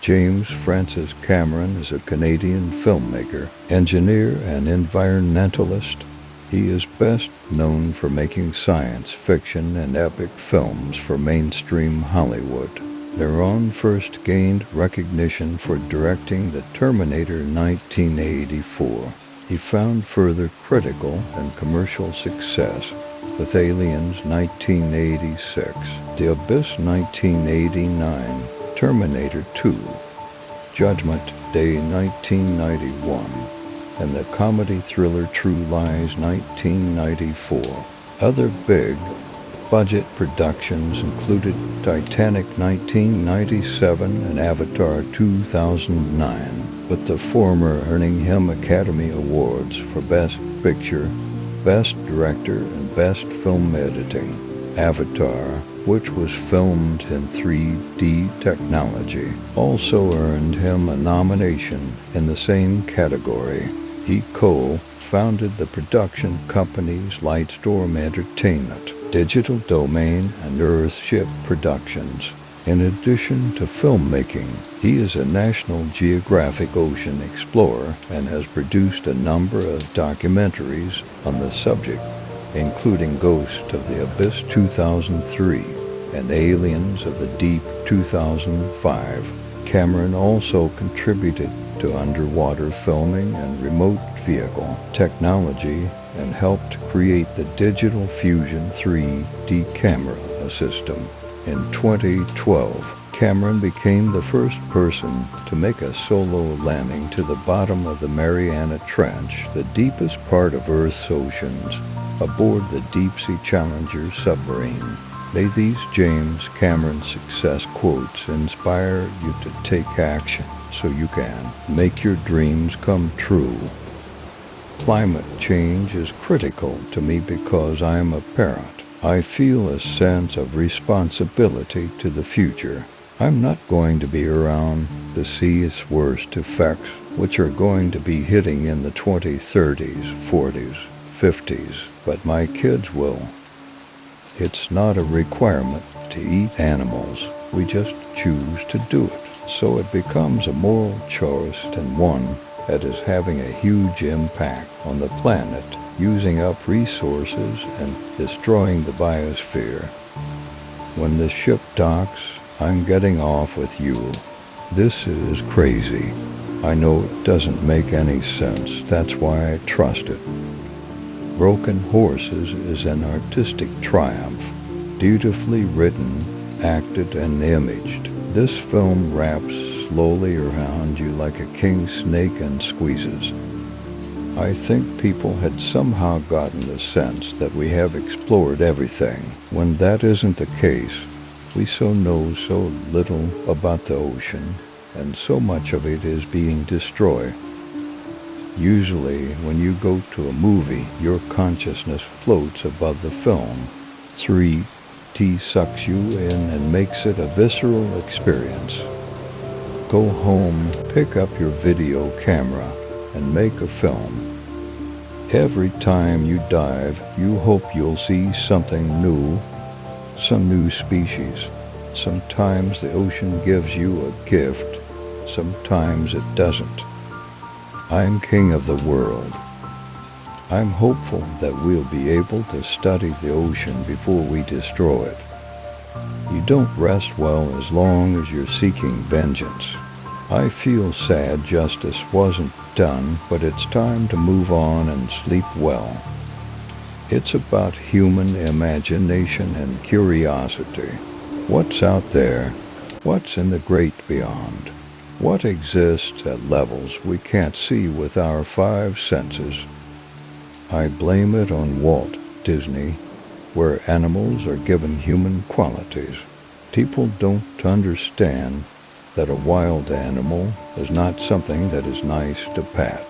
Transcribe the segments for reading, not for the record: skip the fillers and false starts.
James Francis Cameron is a Canadian filmmaker, engineer, and environmentalist. He is best known for making science fiction and epic films for mainstream Hollywood. Cameron first gained recognition for directing the Terminator 1984. He found further critical and commercial success with Aliens 1986, The Abyss 1989, Terminator 2, Judgment Day 1991, and the comedy thriller True Lies 1994. Other big budget productions included Titanic 1997 and Avatar 2009, with the former earning him Academy Awards for Best Picture, Best Director, and Best Film Editing. Avatar, which was filmed in 3D technology, also earned him a nomination in the same category. He co-founded the production companies Lightstorm Entertainment, Digital Domain and Earthship Productions. In addition to filmmaking, he is a National Geographic ocean explorer and has produced a number of documentaries on the subject, including Ghost of the Abyss 2003 and Aliens of the Deep 2005. Cameron also contributed to underwater filming and remote vehicle technology and helped create the Digital Fusion 3D camera system. In 2012, Cameron became the first person to make a solo landing to the bottom of the Mariana Trench, the deepest part of Earth's oceans, aboard the Deep-Sea Challenger submarine. May these James Cameron success quotes inspire you to take action so you can make your dreams come true. Climate change is critical to me because I am a parent. I feel a sense of responsibility to the future. I'm not going to be around to see its worst effects, which are going to be hitting in the 2030s, 40s, 50s, but my kids will. It's not a requirement to eat animals. We just choose to do it. So it becomes a moral choice and one that is having a huge impact on the planet, using up resources and destroying the biosphere. When the ship docks, I'm getting off with you. This is crazy. I know it doesn't make any sense. That's why I trust it. Broken Horses is an artistic triumph, beautifully written, acted, and imaged. This film wraps slowly around you like a king snake and squeezes. I think people had somehow gotten the sense that we have explored everything, when that isn't the case. We know so little about the ocean, and so much of it is being destroyed. Usually, when you go to a movie, your consciousness floats above the film. 3D sucks you in and makes it a visceral experience. Go home, pick up your video camera, and make a film. Every time you dive, you hope you'll see something new, some new species. Sometimes the ocean gives you a gift, sometimes it doesn't. I'm king of the world. I'm hopeful that we'll be able to study the ocean before we destroy it. You don't rest well as long as you're seeking vengeance. I feel sad justice wasn't done, but it's time to move on and sleep well. It's about human imagination and curiosity. What's out there? What's in the great beyond? What exists at levels we can't see with our five senses? I blame it on Walt Disney, where animals are given human qualities. People don't understand that a wild animal is not something that is nice to pet.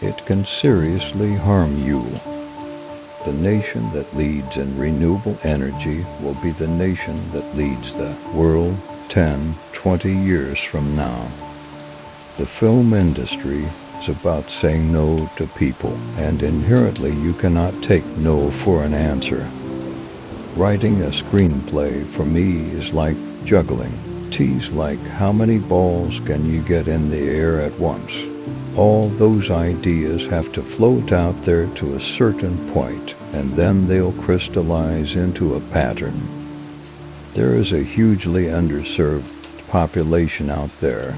It can seriously harm you. The nation that leads in renewable energy will be the nation that leads the world 10, 20 years from now. The film industry is about saying no to people, and inherently you cannot take no for an answer. Writing a screenplay for me is like juggling. tease like how many balls can you get in the air at once. All those ideas have to float out there to a certain point, and then they'll crystallize into a pattern. There is a hugely underserved population out there,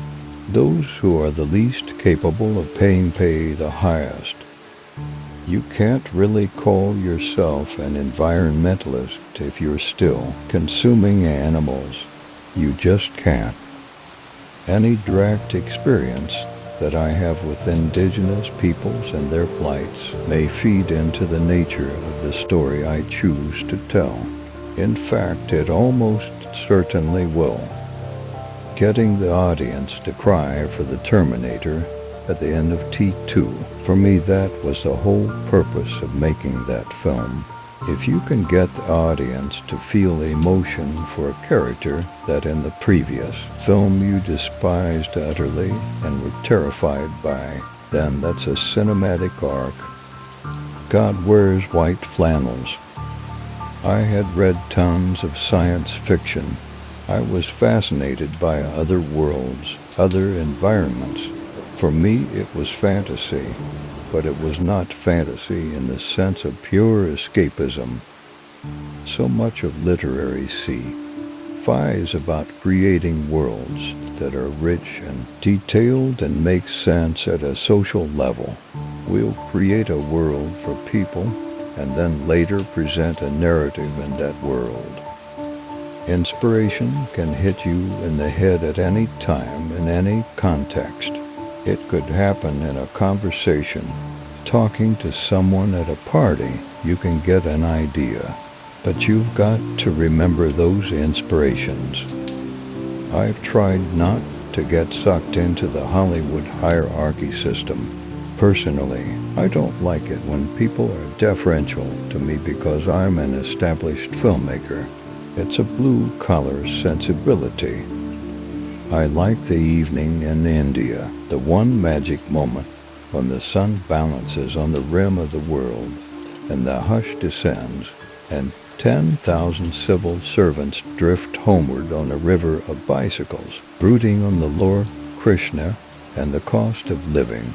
those who are the least capable of pay the highest. You can't really call yourself an environmentalist if you're still consuming animals. You just can't. Any direct experience that I have with indigenous peoples and their plights may feed into the nature of the story I choose to tell. In fact, it almost certainly will. Getting the audience to cry for the Terminator at the end of T2, for me that was the whole purpose of making that film. If you can get the audience to feel emotion for a character that in the previous film you despised utterly and were terrified by, then that's a cinematic arc. God wears white flannels. I had read tons of science fiction. I was fascinated by other worlds, other environments. For me, it was fantasy, but it was not fantasy in the sense of pure escapism. So much of literary sci-fi is about creating worlds that are rich and detailed and make sense at a social level. We'll create a world for people and then later present a narrative in that world. Inspiration can hit you in the head at any time, in any context. It could happen in a conversation. Talking to someone at a party, you can get an idea, but you've got to remember those inspirations. I've tried not to get sucked into the Hollywood hierarchy system. Personally, I don't like it when people are deferential to me because I'm an established filmmaker. It's a blue-collar sensibility. I like the evening in India, the one magic moment when the sun balances on the rim of the world and the hush descends and 10,000 civil servants drift homeward on a river of bicycles, brooding on the Lord Krishna and the cost of living.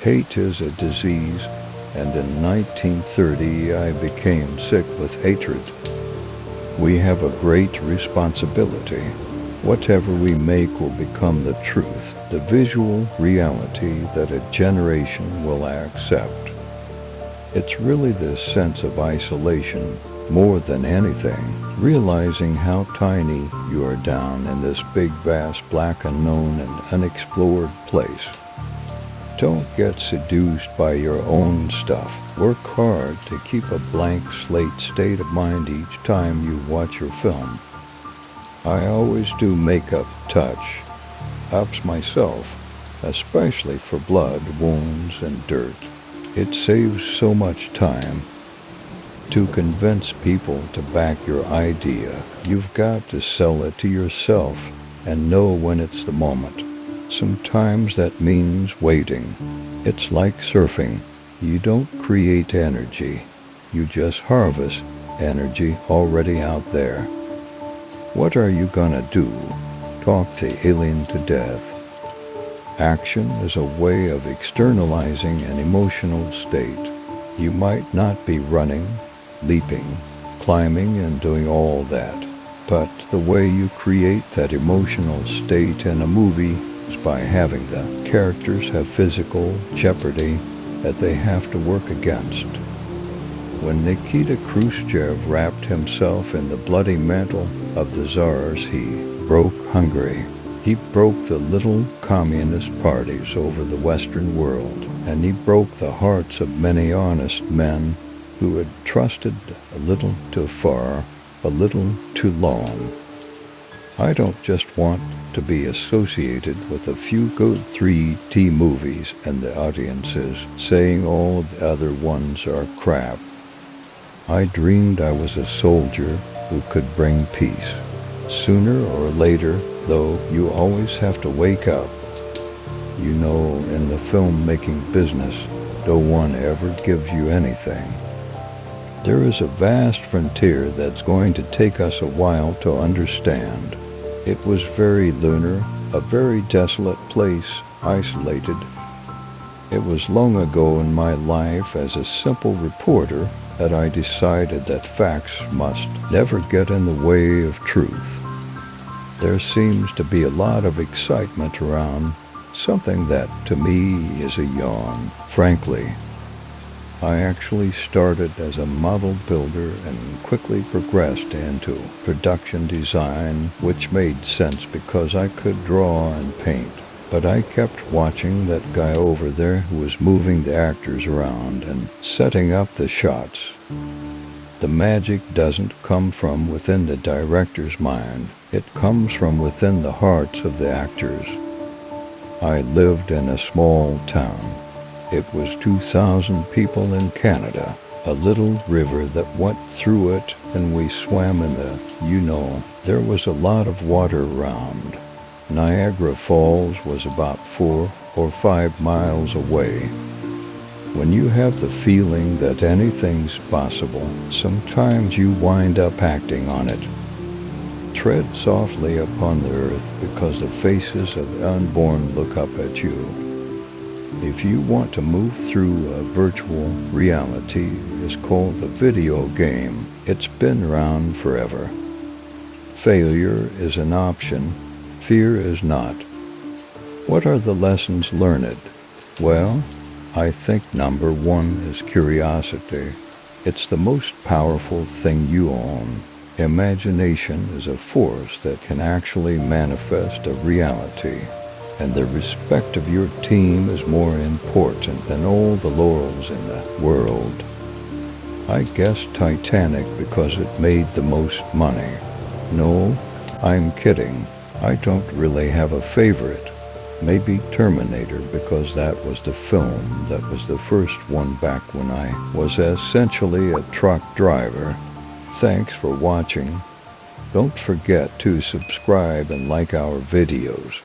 Hate is a disease, and in 1930 I became sick with hatred. We have a great responsibility. Whatever we make will become the truth, the visual reality that a generation will accept. It's really this sense of isolation, more than anything, realizing how tiny you are down in this big, vast, black, unknown, and unexplored place. Don't get seduced by your own stuff. Work hard to keep a blank slate state of mind each time you watch your film. I always do makeup touch-ups myself, especially for blood, wounds, and dirt. It saves so much time. To convince people to back your idea, you've got to sell it to yourself and know when it's the moment. Sometimes that means waiting. It's like surfing. You don't create energy. You just harvest energy already out there. What are you gonna do? Talk the alien to death? Action is a way of externalizing an emotional state. You might not be running, leaping, climbing, and doing all that, but the way you create that emotional state in a movie is by having the characters have physical jeopardy that they have to work against. When Nikita Khrushchev wrapped himself in the bloody mantle of the Tsars, he broke Hungary. He broke the little communist parties over the Western world, and he broke the hearts of many honest men who had trusted a little too far, a little too long. I don't just want to be associated with a few good 3D movies and the audiences saying all the other ones are crap. I dreamed I was a soldier who could bring peace. Sooner or later, though, you always have to wake up. You know, in the filmmaking business, no one ever gives you anything. There is a vast frontier that's going to take us a while to understand. It was very lunar, a very desolate place, isolated. It was long ago in my life as a simple reporter that I decided that facts must never get in the way of truth. There seems to be a lot of excitement around something that to me is a yawn. Frankly, I actually started as a model builder and quickly progressed into production design, which made sense because I could draw and paint. But I kept watching that guy over there who was moving the actors around and setting up the shots. The magic doesn't come from within the director's mind. It comes from within the hearts of the actors. I lived in a small town. It was 2,000 people in Canada, a little river that went through it, and we swam in there was a lot of water around. Niagara Falls was about 4 or 5 miles away. When you have the feeling that anything's possible, sometimes you wind up acting on it. Tread softly upon the earth because the faces of the unborn look up at you. If you want to move through a virtual reality, it's called a video game. It's been around forever. Failure is an option. Fear is not. What are the lessons learned? Well, I think number one is curiosity. It's the most powerful thing you own. Imagination is a force that can actually manifest a reality, and the respect of your team is more important than all the laurels in the world. I guess Titanic because it made the most money. No, I'm kidding. I don't really have a favorite. Maybe Terminator because that was the film that was the first one back when I was essentially a truck driver. Thanks for watching. Don't forget to subscribe and like our videos.